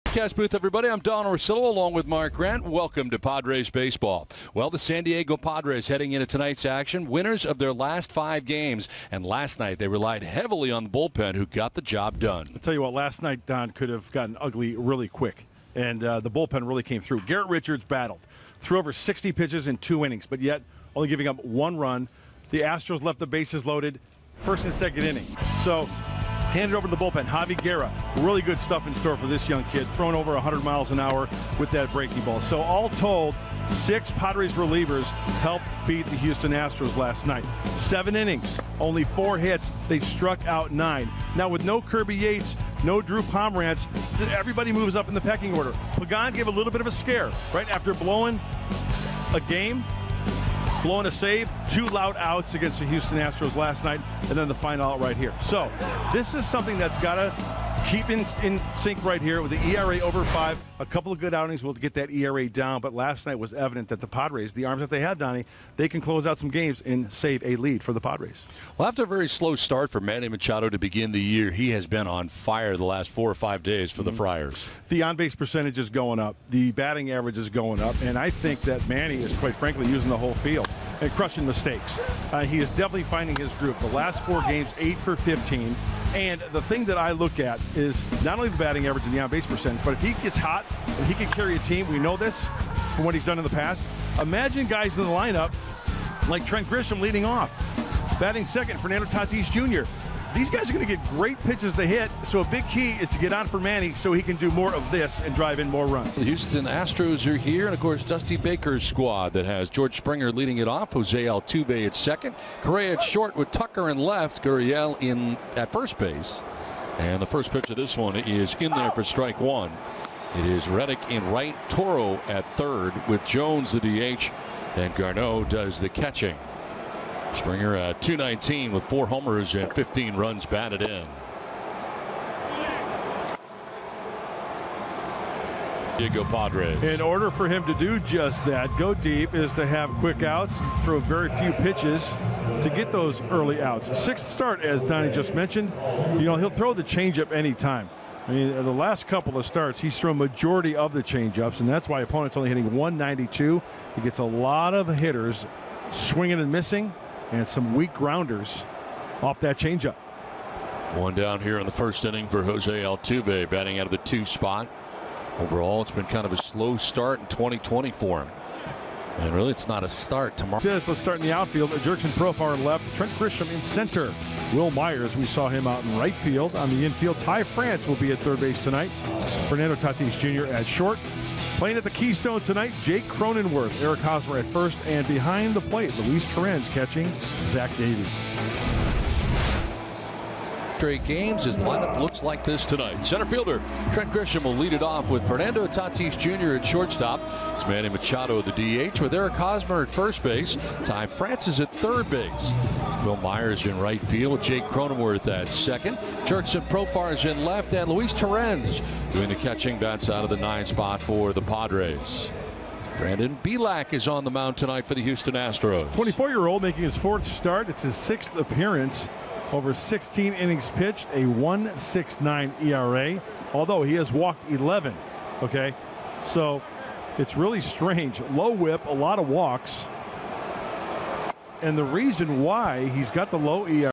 Broadcast booth, everybody. I'm Don Orsillo along with Mark Grant. Welcome to Padres baseball. Well, the San Diego Padres heading into tonight's action, winners of their last 5 games. And last night they relied heavily on the bullpen, who got the job done. I'll tell you what, last night, Don, could have gotten ugly really quick. And the bullpen really came through. Garrett Richards battled, threw over 60 pitches in 2 innings, but yet only giving up 1 run. The Astros left the bases loaded first and second inning. So handed over to the bullpen. Javi Guerra, really good stuff in store for this young kid, throwing over 100 miles an hour with that breaking ball. So all told, 6 Padres relievers helped beat the Houston Astros last night. 7 innings, only 4 hits. They struck out 9. Now with no Kirby Yates, no Drew Pomerantz, everybody moves up in the pecking order. Pagan gave a little bit of a scare right after blowing a game, blowing a save, 2 loud outs against the Houston Astros last night, and then the final out right here. So this is something that's got to keep in sync right here with the ERA over 5. A couple of good outings will get that ERA down, but last night was evident that the Padres, the arms that they had, Donnie, they can close out some games and save a lead for the Padres. Well, after a very slow start for Manny Machado to begin the year, he has been on fire the last 4 or 5 days for the Friars. The on-base percentage is going up. The batting average is going up, and I think that Manny is, quite frankly, using the whole field and crushing mistakes. He is definitely finding his groove. The last 4 games, 8 for 15. And the thing that I look at is not only the batting average and the on-base percentage, but if he gets hot and he can carry a team, we know this from what he's done in the past. Imagine guys in the lineup like Trent Grisham leading off, batting second, Fernando Tatis Jr. These guys are going to get great pitches to hit, so a big key is to get on for Manny so he can do more of this and drive in more runs. The Houston Astros are here, and of course Dusty Baker's squad that has George Springer leading it off, Jose Altuve at second, Correa at short with Tucker in left, Gurriel in at first base. And the first pitch of this one is in there for strike 1. It is Reddick in right, Toro at third with Jones the DH, and Garneau does the catching. Springer at .219 with 4 homers and 15 runs batted in. Diego Padres. In order for him to do just that, go deep, is to have quick outs, throw very few pitches to get those early outs. 6th start, as Donnie just mentioned, he'll throw the changeup anytime. I mean, the last couple of starts, he's thrown majority of the changeups, and that's why opponents only hitting 192. He gets a lot of hitters swinging and missing, and some weak grounders off that changeup. 1 down here in the first inning for Jose Altuve, batting out of the 2 spot. Overall, it's been kind of a slow start in 2020 for him. And really, it's not a start tomorrow. Let's start in the outfield. Jurickson Profar in left, Trent Grisham in center. Will Myers, we saw him out in right field. On the infield, Ty France will be at third base tonight. Fernando Tatis Jr. at short. Playing at the Keystone tonight, Jake Cronenworth, Eric Hosmer at first, and behind the plate, Luis Torrens catching Zach Davies. Straight games, his lineup looks like this tonight. Center fielder Trent Grisham will lead it off with Fernando Tatis Jr. at shortstop. It's Manny Machado at the DH with Eric Hosmer at first base. Ty Francis at third base. Will Myers in right field. Jake Cronenworth at second. Jurickson Profar is in left, and Luis Torrens doing the catching. Bats out of the 9 spot for the Padres. Brandon Bielak is on the mound tonight for the Houston Astros. 24-year-old making his 4th start. It's his 6th appearance. Over 16 innings pitched, a 1.69 ERA, although he has walked 11. Okay, so it's really strange. Low whip, a lot of walks. And the reason why he's got the low ERA